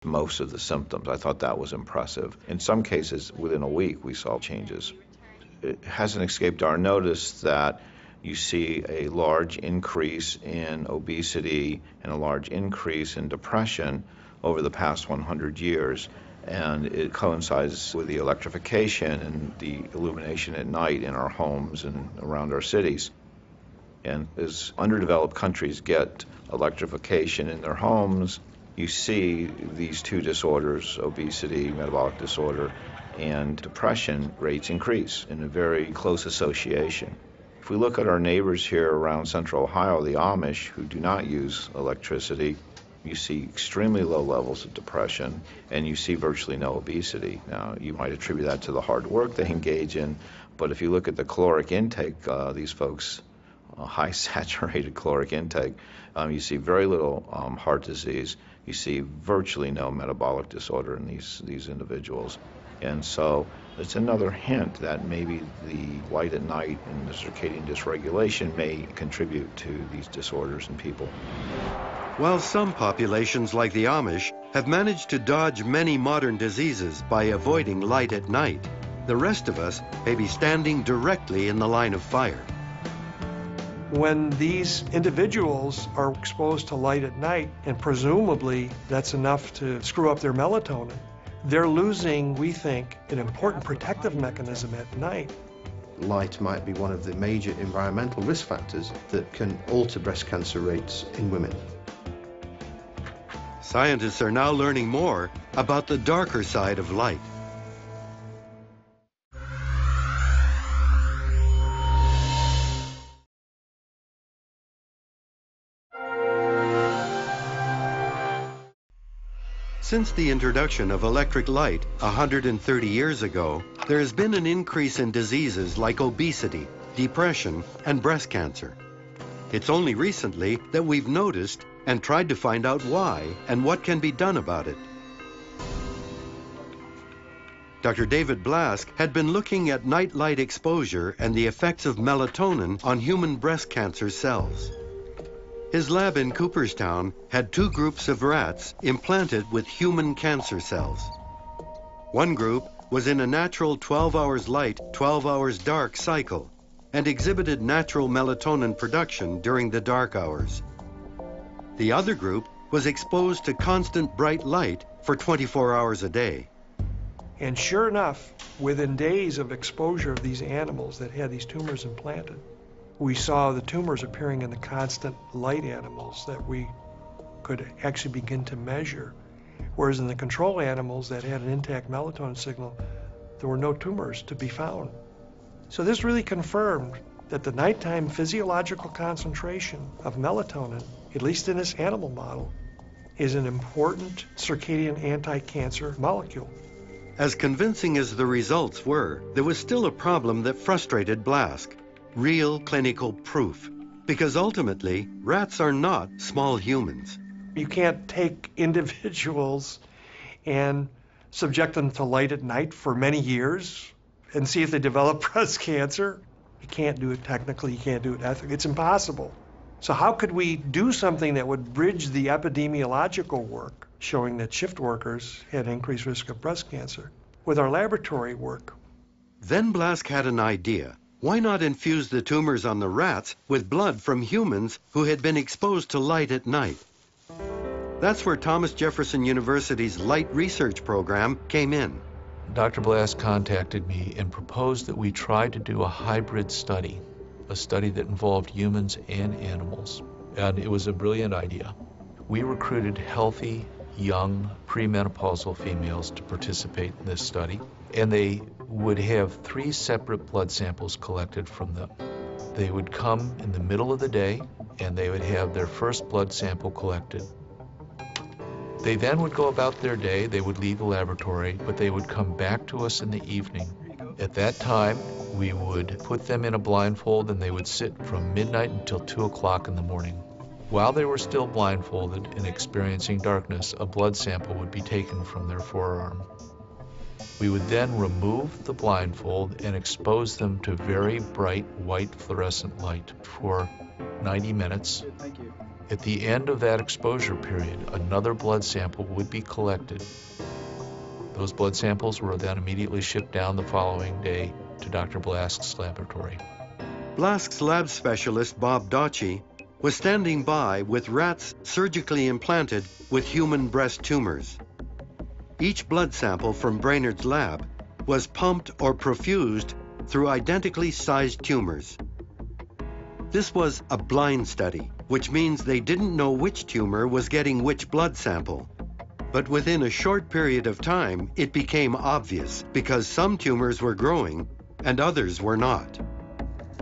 most of the symptoms. I thought that was impressive. In some cases, within a week, we saw changes. It hasn't escaped our notice that you see a large increase in obesity and a large increase in depression over the past 100 years. And it coincides with the electrification and the illumination at night in our homes and around our cities. And as underdeveloped countries get electrification in their homes, you see these two disorders, obesity, metabolic disorder, and depression rates increase in a very close association. If we look at our neighbors here around central Ohio, the Amish, who do not use electricity, you see extremely low levels of depression, and you see virtually no obesity. Now, you might attribute that to the hard work they engage in, but if you look at the caloric intake, these folks, high saturated caloric intake, you see very little heart disease. You see virtually no metabolic disorder in these individuals. And so it's another hint that maybe the light at night and the circadian dysregulation may contribute to these disorders in people. While some populations like the Amish have managed to dodge many modern diseases by avoiding light at night, the rest of us may be standing directly in the line of fire. When these individuals are exposed to light at night, and presumably that's enough to screw up their melatonin, they're losing, we think, an important protective mechanism at night. Light might be one of the major environmental risk factors that can alter breast cancer rates in women. Scientists are now learning more about the darker side of light. Since the introduction of electric light 130 years ago, there has been an increase in diseases like obesity, depression, and breast cancer. It's only recently that we've noticed and tried to find out why and what can be done about it. Dr. David Blask had been looking at night light exposure and the effects of melatonin on human breast cancer cells. His lab in Cooperstown had two groups of rats implanted with human cancer cells. One group was in a natural 12 hours light, 12 hours dark cycle and exhibited natural melatonin production during the dark hours. The other group was exposed to constant bright light for 24 hours a day. And sure enough, within days of exposure of these animals that had these tumors implanted, we saw the tumors appearing in the constant light animals that we could actually begin to measure. Whereas in the control animals that had an intact melatonin signal, there were no tumors to be found. So this really confirmed that the nighttime physiological concentration of melatonin, at least in this animal model, is an important circadian anti-cancer molecule. As convincing as the results were, there was still a problem that frustrated Blask: real clinical proof. Because ultimately, rats are not small humans. You can't take individuals and subject them to light at night for many years and see if they develop breast cancer. You can't do it technically, you can't do it ethically, it's impossible. So how could we do something that would bridge the epidemiological work showing that shift workers had increased risk of breast cancer with our laboratory work? Then Blask had an idea. Why not infuse the tumors on the rats with blood from humans who had been exposed to light at night? That's where Thomas Jefferson University's Light Research Program came in. Dr. Blask contacted me and proposed that we try to do a hybrid study, a study that involved humans and animals. And it was a brilliant idea. We recruited healthy, young, premenopausal females to participate in this study, and they would have 3 separate blood samples collected from them. They would come in the middle of the day, and they would have their first blood sample collected. They then would go about their day, they would leave the laboratory, but they would come back to us in the evening. At that time, we would put them in a blindfold and they would sit from midnight until 2 o'clock in the morning. While they were still blindfolded and experiencing darkness, a blood sample would be taken from their forearm. We would then remove the blindfold and expose them to very bright white fluorescent light for 90 minutes. Thank you. At the end of that exposure period, another blood sample would be collected. Those blood samples were then immediately shipped down the following day to Dr. Blask's laboratory. Blask's lab specialist, Bob Docci, was standing by with rats surgically implanted with human breast tumors. Each blood sample from Brainerd's lab was pumped or perfused through identically sized tumors. This was a blind study, which means they didn't know which tumor was getting which blood sample. But within a short period of time, it became obvious because some tumors were growing and others were not.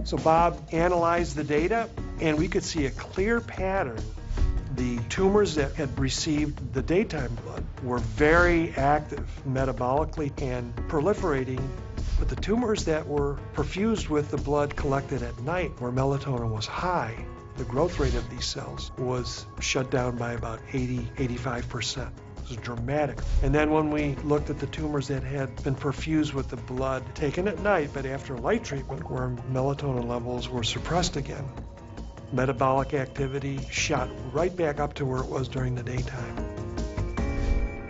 So Bob analyzed the data, and we could see a clear pattern. The tumors that had received the daytime blood were very active metabolically and proliferating, but the tumors that were perfused with the blood collected at night, where melatonin was high, the growth rate of these cells was shut down by about 80–85%. It was dramatic. And then when we looked at the tumors that had been perfused with the blood taken at night, but after light treatment, where melatonin levels were suppressed again, metabolic activity shot right back up to where it was during the daytime.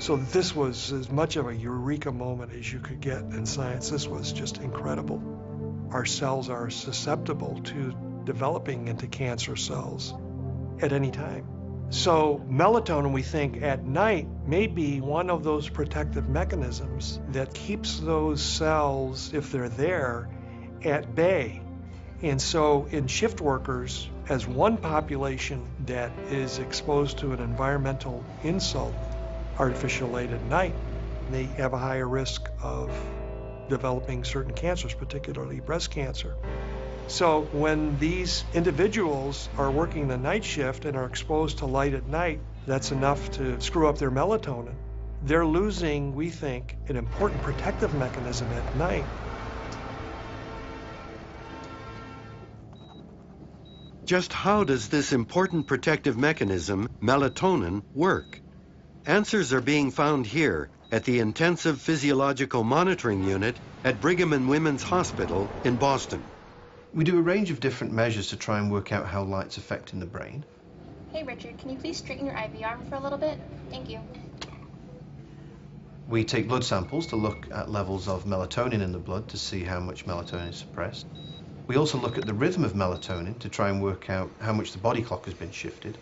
So this was as much of a eureka moment as you could get in science. This was just incredible. Our cells are susceptible to developing into cancer cells at any time. So melatonin, we think, at night may be one of those protective mechanisms that keeps those cells, if they're there, at bay. And so in shift workers, as one population that is exposed to an environmental insult, artificial light at night, they have a higher risk of developing certain cancers, particularly breast cancer. So when these individuals are working the night shift and are exposed to light at night, that's enough to screw up their melatonin. They're losing, we think, an important protective mechanism at night. Just how does this important protective mechanism, melatonin, work? Answers are being found here at the Intensive Physiological Monitoring Unit at Brigham and Women's Hospital in Boston. We do a range of different measures to try and work out how light's affecting the brain. Hey Richard, can you please straighten your IV arm for a little bit? Thank you. We take blood samples to look at levels of melatonin in the blood to see how much melatonin is suppressed. We also look at the rhythm of melatonin to try and work out how much the body clock has been shifted.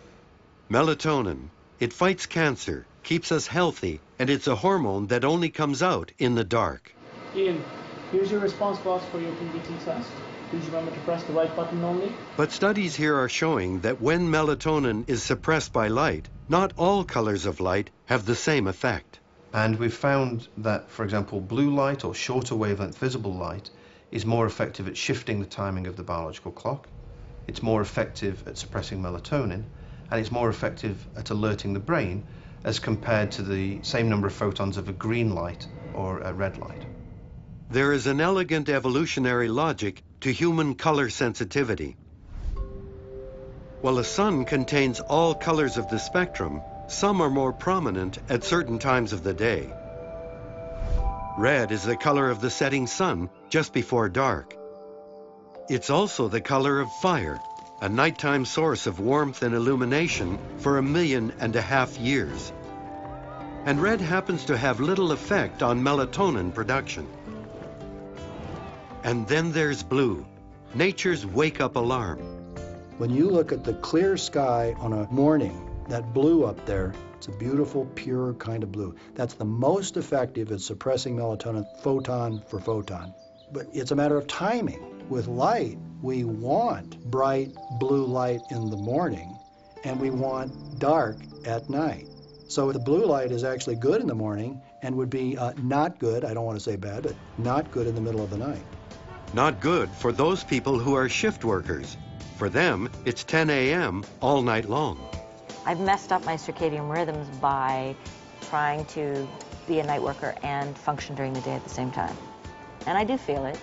Melatonin. It fights cancer, keeps us healthy, and it's a hormone that only comes out in the dark. Ian, here's your response box for your PBT test. Please remember to press the right button only. But studies here are showing that when melatonin is suppressed by light, not all colors of light have the same effect. And we've found that, for example, blue light or shorter wavelength visible light is more effective at shifting the timing of the biological clock. It's more effective at suppressing melatonin, and it's more effective at alerting the brain as compared to the same number of photons of a green light or a red light. There is an elegant evolutionary logic to human color sensitivity. While the sun contains all colors of the spectrum, some are more prominent at certain times of the day. Red is the color of the setting sun just before dark. It's also the color of fire, a nighttime source of warmth and illumination for 1.5 million years. And red happens to have little effect on melatonin production. And then there's blue, nature's wake-up alarm. When you look at the clear sky on a morning, that blue up there, it's a beautiful, pure kind of blue. That's the most effective at suppressing melatonin, photon for photon. But it's a matter of timing. With light, we want bright blue light in the morning, and we want dark at night. So the blue light is actually good in the morning and would be not good, I don't want to say bad, but not good in the middle of the night. Not good for those people who are shift workers. For them, it's 10 a.m. all night long. I've messed up my circadian rhythms by trying to be a night worker and function during the day at the same time. And I do feel it.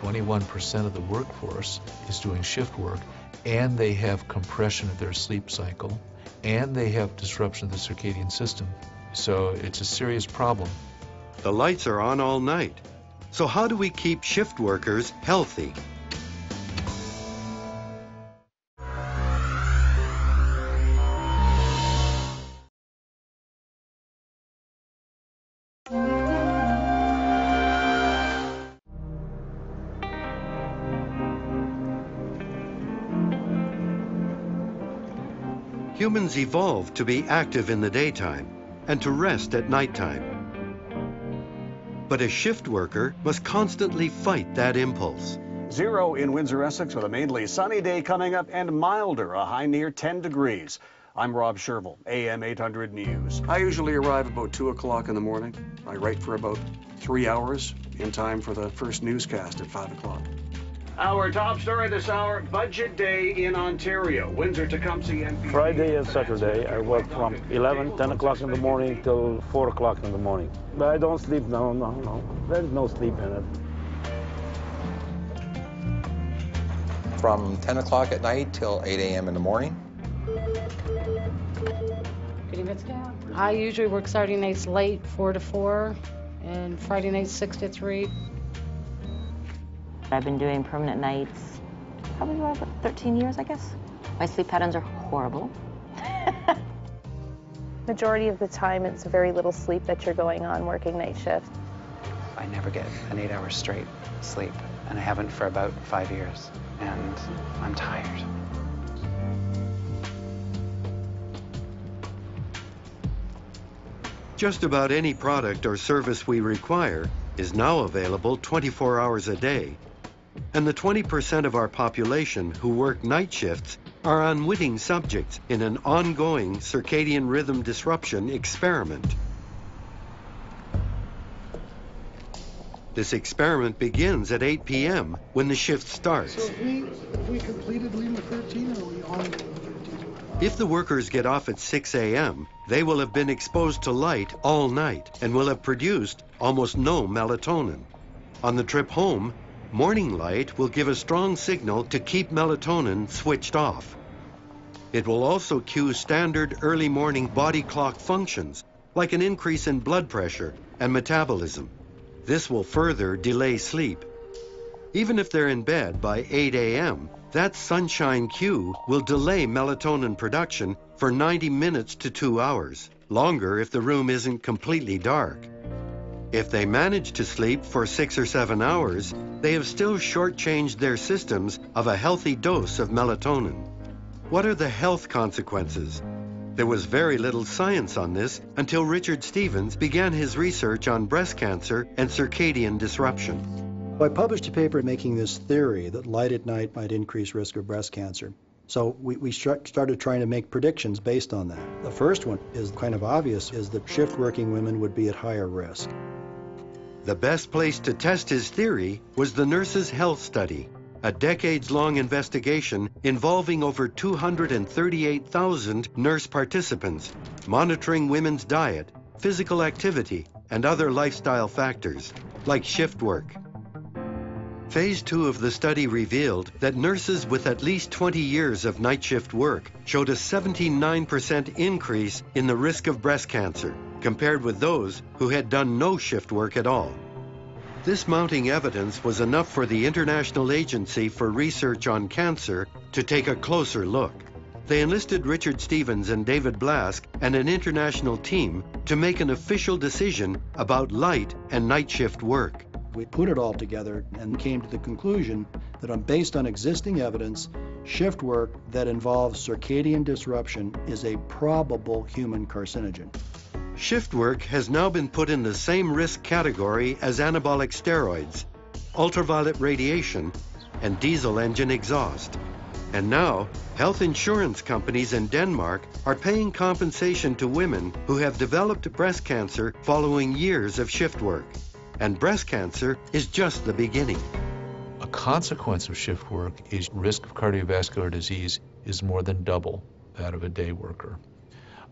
21% of the workforce is doing shift work, and they have compression of their sleep cycle, and they have disruption of the circadian system. So it's a serious problem. the lights are on all night. So how do we keep shift workers healthy? Humans evolved to be active in the daytime and to rest at nighttime. But a shift worker must constantly fight that impulse. 0 in Windsor, Essex, with a mainly sunny day coming up and milder, a high near 10 degrees. I'm Rob Sherville, AM 800 News. I usually arrive about 2 o'clock in the morning. I write for about 3 hours in time for the first newscast at 5 o'clock. Our top story this hour, Budget Day in Ontario. Windsor, Tecumseh, and Friday and Saturday, I work from 10 o'clock in the morning till 4 o'clock in the morning. But I don't sleep, no. There's no sleep in it. From 10 o'clock at night till 8 a.m. in the morning. I usually work Saturday nights late, 4 to 4, and Friday nights 6 to 3. I've been doing permanent nights probably about 13 years, I guess. My sleep patterns are horrible. Majority of the time, it's very little sleep that you're going on working night shift. I never get an 8 hours straight sleep, and I haven't for about 5 years, and I'm tired. Just about any product or service we require is now available 24 hours a day. And the 20% of our population who work night shifts are unwitting subjects in an ongoing circadian rhythm disruption experiment. This experiment begins at 8 p.m. when the shift starts. So if we completed Lima 13, are we on Lima 13? If the workers get off at 6 a.m., they will have been exposed to light all night and will have produced almost no melatonin. On the trip home, morning light will give a strong signal to keep melatonin switched off. It will also cue standard early morning body clock functions, like an increase in blood pressure and metabolism. This will further delay sleep. Even if they're in bed by 8 a.m., that sunshine cue will delay melatonin production for 90 minutes to 2 hours, longer if the room isn't completely dark. If they manage to sleep for 6 or 7 hours, they have still shortchanged their systems of a healthy dose of melatonin. What are the health consequences? There was very little science on this until Richard Stevens began his research on breast cancer and circadian disruption. I published a paper making this theory that light at night might increase risk of breast cancer. So we started trying to make predictions based on that. The first one is kind of obvious, is that shift-working women would be at higher risk. The best place to test his theory was the Nurses' Health Study, a decades-long investigation involving over 238,000 nurse participants, monitoring women's diet, physical activity, and other lifestyle factors, like shift work. Phase 2 of the study revealed that nurses with at least 20 years of night shift work showed a 79% increase in the risk of breast cancer, compared with those who had done no shift work at all. This mounting evidence was enough for the International Agency for Research on Cancer to take a closer look. They enlisted Richard Stevens and David Blask and an international team to make an official decision about light and night shift work. We put it all together and came to the conclusion that based on existing evidence, shift work that involves circadian disruption is a probable human carcinogen. Shift work has now been put in the same risk category as anabolic steroids, ultraviolet radiation, and diesel engine exhaust. And now, health insurance companies in Denmark are paying compensation to women who have developed breast cancer following years of shift work. And breast cancer is just the beginning. A consequence of shift work is risk of cardiovascular disease is more than double that of a day worker.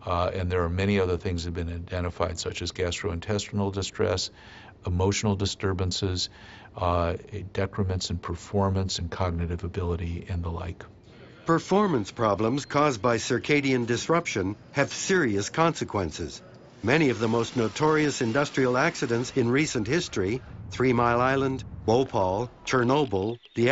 And there are many other things that have been identified, such as gastrointestinal distress, emotional disturbances, decrements in performance and cognitive ability, and the like. Performance problems caused by circadian disruption have serious consequences. Many of the most notorious industrial accidents in recent history, 3 Mile Island, Bhopal, Chernobyl, the